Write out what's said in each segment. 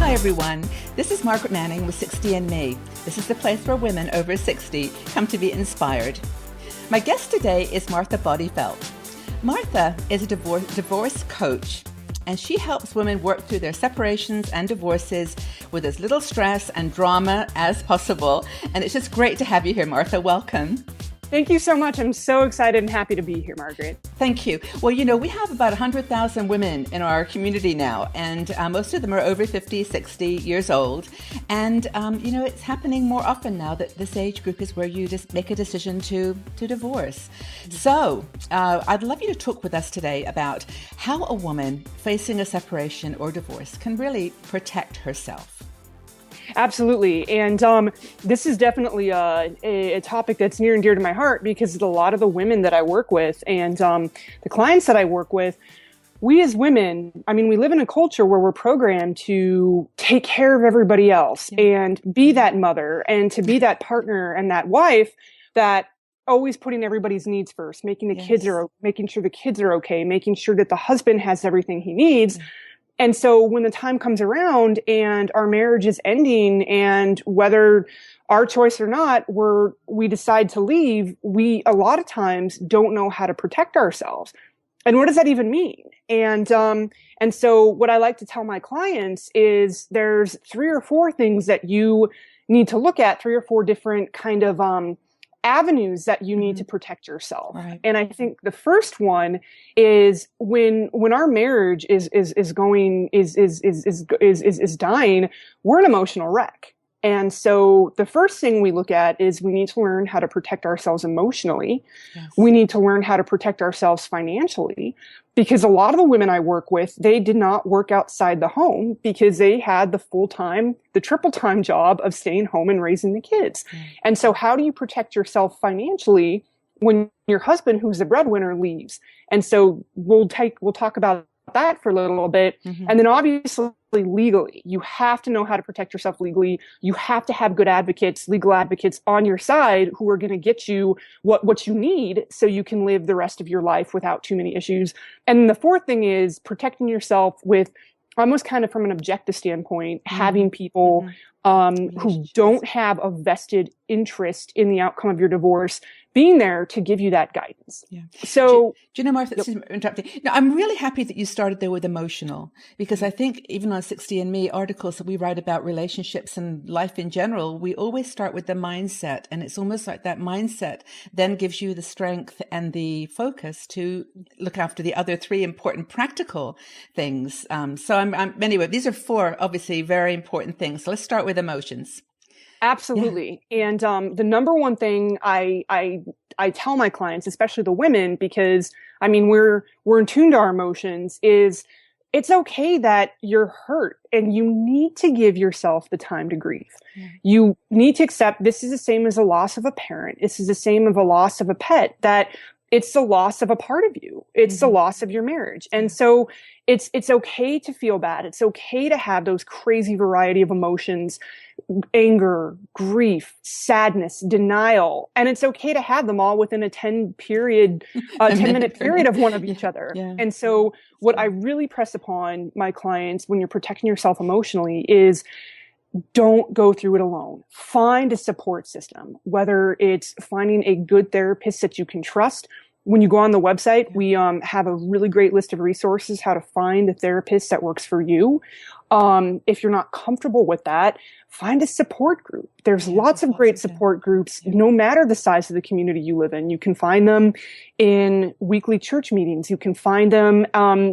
Hi everyone, this is Margaret Manning with 60 and Me. This is the place where women over 60 come to be inspired. My guest today is Martha Bodyfelt. Martha is a divorce coach, and she helps women work through their separations and divorces with as little stress and drama as possible. And it's just great to have you here, Martha. Welcome. Thank you so much. I'm so excited and happy to be here, Margaret. Thank you. Well, we have about 100,000 women in our community now, and most of them are over 50, 60 years old. And, it's happening more often now that this age group is where you just make a decision to divorce. So I'd love you to talk with us today about how a woman facing a separation or divorce can really protect herself. Absolutely. And this is definitely a topic that's near and dear to my heart, because a lot of the women that I work with and the clients that I work with, we as women, we live in a culture where we're programmed to take care of everybody else and be that mother and to be that partner and that wife that always putting everybody's needs first, making sure the kids are okay, making sure that the husband has everything he needs. And so when the time comes around and our marriage is ending, and whether our choice or not, we decide to leave, we a lot of times don't know how to protect ourselves. And what does that even mean? And so what I like to tell my clients is there's 3 or 4 things that you need to look at, 3 or 4 different kind of avenues that you need to protect yourself. Right. And I think the first one is when our marriage is dying, we're an emotional wreck. And so the first thing we look at is we need to learn how to protect ourselves emotionally. Yes. We need to learn how to protect ourselves financially, because a lot of the women I work with, they did not work outside the home because they had the triple time job of staying home and raising the kids. Mm. And so how do you protect yourself financially when your husband, who's the breadwinner, leaves? And so we'll talk about that for a little bit. Mm-hmm. And then obviously legally, you have to know how to protect yourself legally. You have to have good advocates, legal advocates on your side who are going to get you what you need so you can live the rest of your life without too many issues. And the fourth thing is protecting yourself with almost kind of from an objective standpoint, having people who don't have a vested interest in the outcome of your divorce being there to give you that guidance. Yeah. So, do you know, Martha, interrupting. Now, I'm really happy that you started there with emotional, because I think even on 60 and Me articles that we write about relationships and life in general, we always start with the mindset, and it's almost like that mindset then gives you the strength and the focus to look after the other 3 important practical things. Anyway, these are 4 obviously very important things. So let's start with emotions. Absolutely. Yeah. And the number one thing I tell my clients, especially the women, because we're in tune to our emotions, is it's okay that you're hurt and you need to give yourself the time to grieve. Yeah. You need to accept this is the same as a loss of a parent. This is the same as a loss of a pet, that it's the loss of a part of you. It's the loss of your marriage. And so it's okay to feel bad. It's okay to have those crazy variety of emotions, anger, grief, sadness, denial. And it's okay to have them all within a 10 minute period of one of each other. Yeah. And so what I really press upon my clients when you're protecting yourself emotionally is don't go through it alone. Find a support system, whether it's finding a good therapist that you can trust. When you go on the website, we have a really great list of resources, how to find a therapist that works for you. If you're not comfortable with that, find a support group. There's lots of great support groups, no matter the size of the community you live in. You can find them in weekly church meetings. You can find them.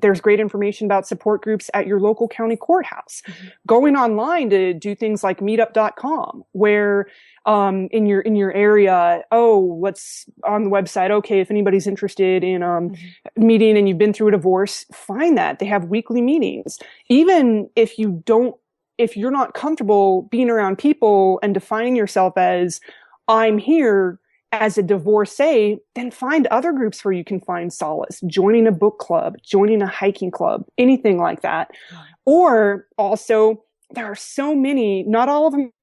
There's great information about support groups at your local county courthouse. Mm-hmm. Going online to do things like meetup.com, where in your area, what's on the website? Okay, if anybody's interested in meeting and you've been through a divorce, find that. They have weekly meetings. Even if you're not comfortable being around people and defining yourself as I'm here as a divorcee, then find other groups where you can find solace, joining a book club, joining a hiking club, anything like that. Or also, there are so many, not all of them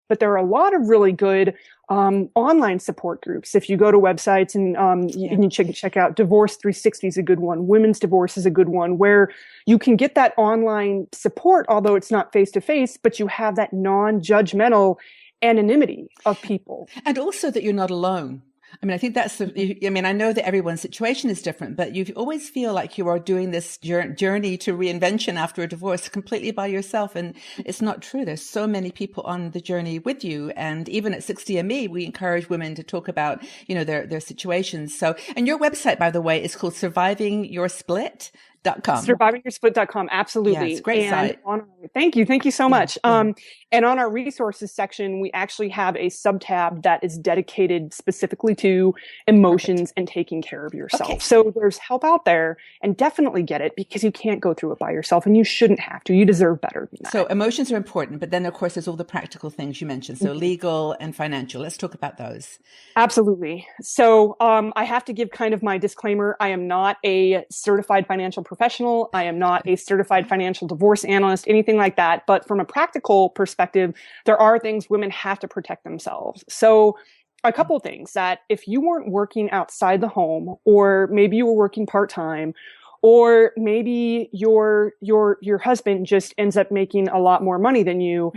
but there are a lot of really good online support groups. If you go to websites and you check out Divorce 360 is a good one. Women's Divorce is a good one, where you can get that online support, although it's not face to face, but you have that non-judgmental anonymity of people. And also that you're not alone. I mean, I think that's I know that everyone's situation is different, but you always feel like you are doing this journey to reinvention after a divorce completely by yourself. And it's not true. There's so many people on the journey with you. And even at 60andMe, we encourage women to talk about, their situations. So, and your website, by the way, is called SurvivingYourSplit.com. SurvivingYourSplit.com. Absolutely. Yes, great site. Thank you so much. And on our resources section, we actually have a sub-tab that is dedicated specifically to emotions and taking care of yourself. Okay. So there's help out there, and definitely get it, because you can't go through it by yourself, and you shouldn't have to. You deserve better than that. So emotions are important, but then of course there's all the practical things you mentioned. So legal and financial. Let's talk about those. Absolutely. So I have to give kind of my disclaimer. I am not a certified financial professional. I am not a certified financial divorce analyst, anything like that. But from a practical perspective, there are things women have to protect themselves. So a couple of things: that if you weren't working outside the home, or maybe you were working part-time, or maybe your husband just ends up making a lot more money than you,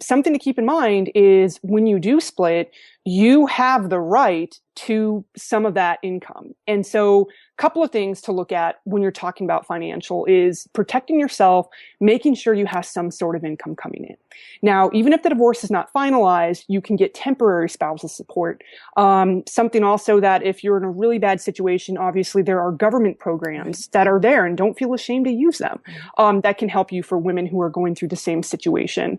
something to keep in mind is when you do split, you have the right to some of that income. And so a couple of things to look at when you're talking about financial is protecting yourself, making sure you have some sort of income coming in. Now, even if the divorce is not finalized, you can get temporary spousal support. Something also that if you're in a really bad situation, obviously there are government programs that are there, and don't feel ashamed to use them, that can help you for women who are going through the same situation.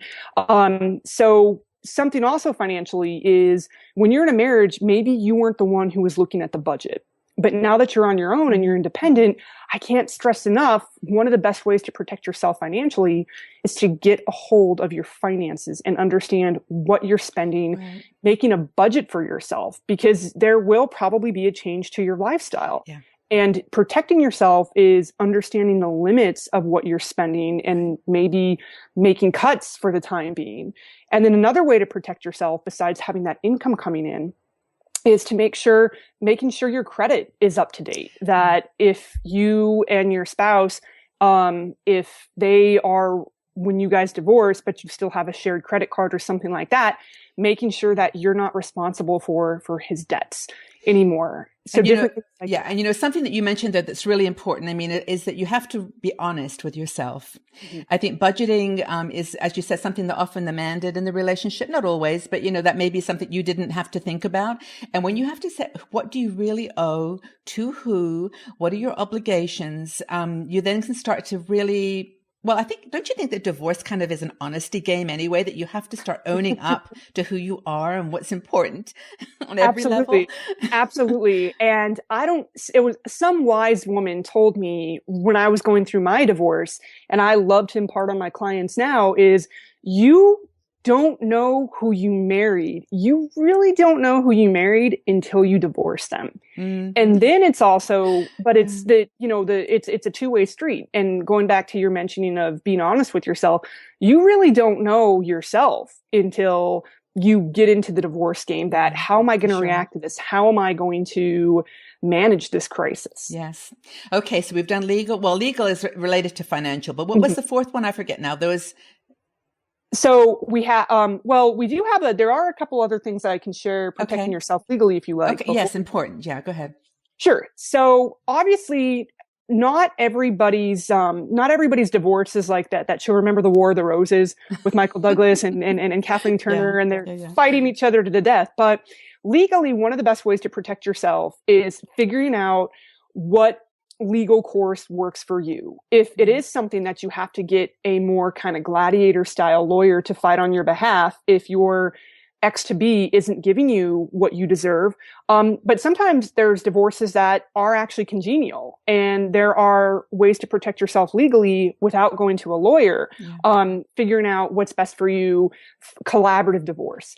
So something also financially is when you're in a marriage, maybe you weren't the one who was looking at the budget. But now that you're on your own and you're independent, I can't stress enough, one of the best ways to protect yourself financially is to get a hold of your finances and understand what you're spending, making a budget for yourself, because there will probably be a change to your lifestyle. Yeah. And protecting yourself is understanding the limits of what you're spending and maybe making cuts for the time being. And then another way to protect yourself, besides having that income coming in, is to making sure your credit is up to date. That if you and your spouse, if they are, when you guys divorce, but you still have a shared credit card or something like that, making sure that you're not responsible for his debts anymore. So and something that you mentioned there that's really important, is that you have to be honest with yourself. I think budgeting is, as you said, something that often the man did in the relationship, not always, but that may be something you didn't have to think about. And when you have to say, what do you really owe to who? What are your obligations? You then can start to really, don't you think that divorce kind of is an honesty game anyway, that you have to start owning up to who you are and what's important on every level? Absolutely. And it was some wise woman told me when I was going through my divorce, and I love to impart on my clients now, is you don't know who you married. You really don't know who you married until you divorce them. And then it's also, but it's it's a two-way street. And going back to your mentioning of being honest with yourself, you really don't know yourself until you get into the divorce game. That how am I going to react to this? How am I going to manage this crisis? Yes. Okay. So we've done legal. Well, legal is related to financial, but what was the fourth one? I forget now. So we have, there are a couple other things that I can share protecting yourself legally, if you like. Okay. Yes. Important. Yeah. Go ahead. Sure. So obviously not everybody's divorce is like that show, Remember the War of the Roses, with Michael Douglas and Kathleen Turner, and they're fighting each other to the death. But legally, one of the best ways to protect yourself is figuring out what legal course works for you. If it is something that you have to get a more kind of gladiator style lawyer to fight on your behalf, if your ex-to-be isn't giving you what you deserve. But sometimes there's divorces that are actually congenial, and there are ways to protect yourself legally without going to a lawyer, figuring out what's best for you, collaborative divorce.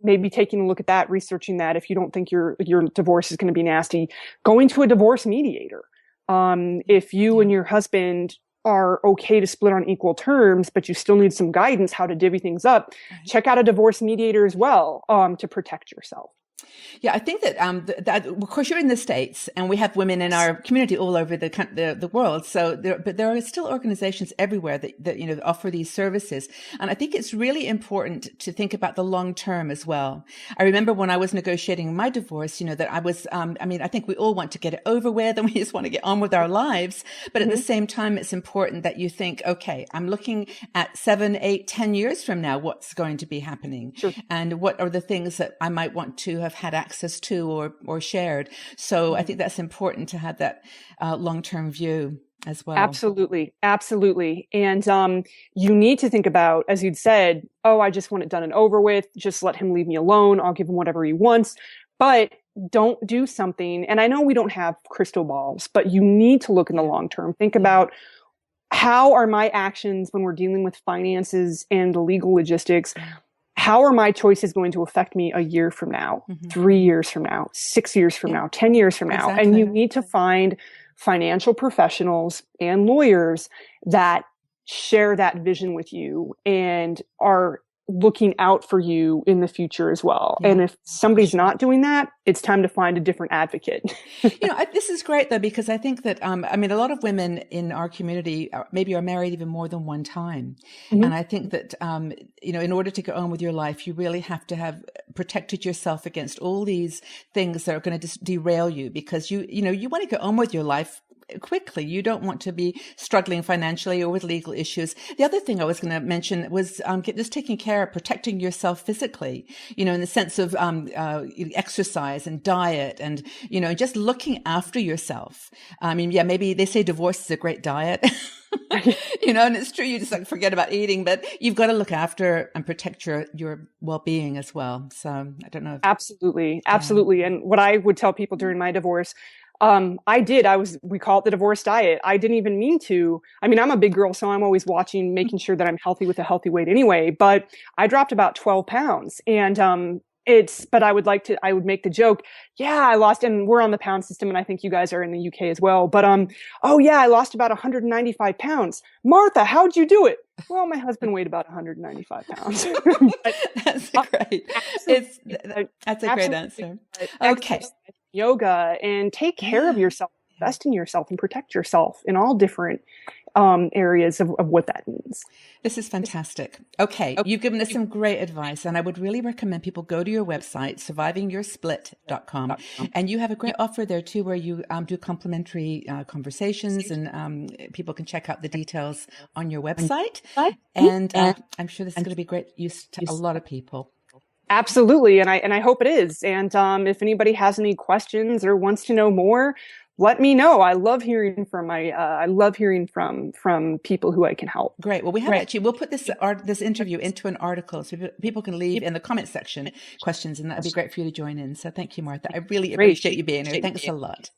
Maybe taking a look at that, researching that. If you don't think your divorce is going to be nasty, going to a divorce mediator. If you and your husband are okay to split on equal terms, but you still need some guidance how to divvy things up, check out a divorce mediator as well, to protect yourself. Yeah, I think that of course you're in the States, and we have women in our community all over the world. So but there are still organizations everywhere that offer these services, and I think it's really important to think about the long term as well. I remember when I was negotiating my divorce, that I was, I think we all want to get it over with, and we just want to get on with our lives. But at the same time, it's important that you think, okay, I'm looking at 7, 8, 10 years from now, what's going to be happening, Sure. and what are the things that I might want to have had access to or shared. So I think that's important to have that long-term view as well. Absolutely. Absolutely. And you need to think about, as you'd said, oh, I just want it done and over with. Just let him leave me alone. I'll give him whatever he wants. But don't do something. And I know we don't have crystal balls, but you need to look in the long term. Think about, how are my actions when we're dealing with finances and the legal logistics? How are my choices going to affect me a year from now, 3 years from now, 6 years from now, 10 years from now? Exactly. And you need to find financial professionals and lawyers that share that vision with you and are looking out for you in the future as well. Yeah. And if somebody's not doing that, it's time to find a different advocate. This is great though, because I think that, a lot of women in our community maybe are married even more than one time. Mm-hmm. And I think that, in order to go on with your life, you really have to have protected yourself against all these things that are going to derail you, because you want to go on with your life quickly. You don't want to be struggling financially or with legal issues. The other thing I was going to mention was just taking care of protecting yourself physically, in the sense of exercise and diet and, just looking after yourself. Maybe they say divorce is a great diet. And it's true. You just forget about eating, but you've got to look after and protect your well-being as well. So I don't know. Absolutely. And what I would tell people during my divorce, we call it the divorce diet. I didn't even mean to. I'm a big girl, so I'm always watching, making sure that I'm healthy with a healthy weight anyway, but I dropped about 12 pounds and, but I would make the joke. Yeah, I lost, and we're on the pound system, and I think you guys are in the UK as well. But, I lost about 195 pounds. Martha, how'd you do it? Well, my husband weighed about 195 pounds. That's great. That's a great answer. Okay. Yoga, and take care of yourself, invest in yourself, and protect yourself in all different areas of what that means. This is fantastic. Okay. You've given us some great advice, and I would really recommend people go to your website, survivingyoursplit.com, and you have a great offer there too, where you do complimentary conversations, and people can check out the details on your website. And I'm sure this is going to be great use to a lot of people. Absolutely. And I hope it is. And if anybody has any questions or wants to know more, let me know. I love hearing from people who I can help. Great. Well, we'll put this interview into an article so people can leave in the comment section questions, and that'd be great for you to join in. So thank you, Martha. I really appreciate you being here. Thanks a lot.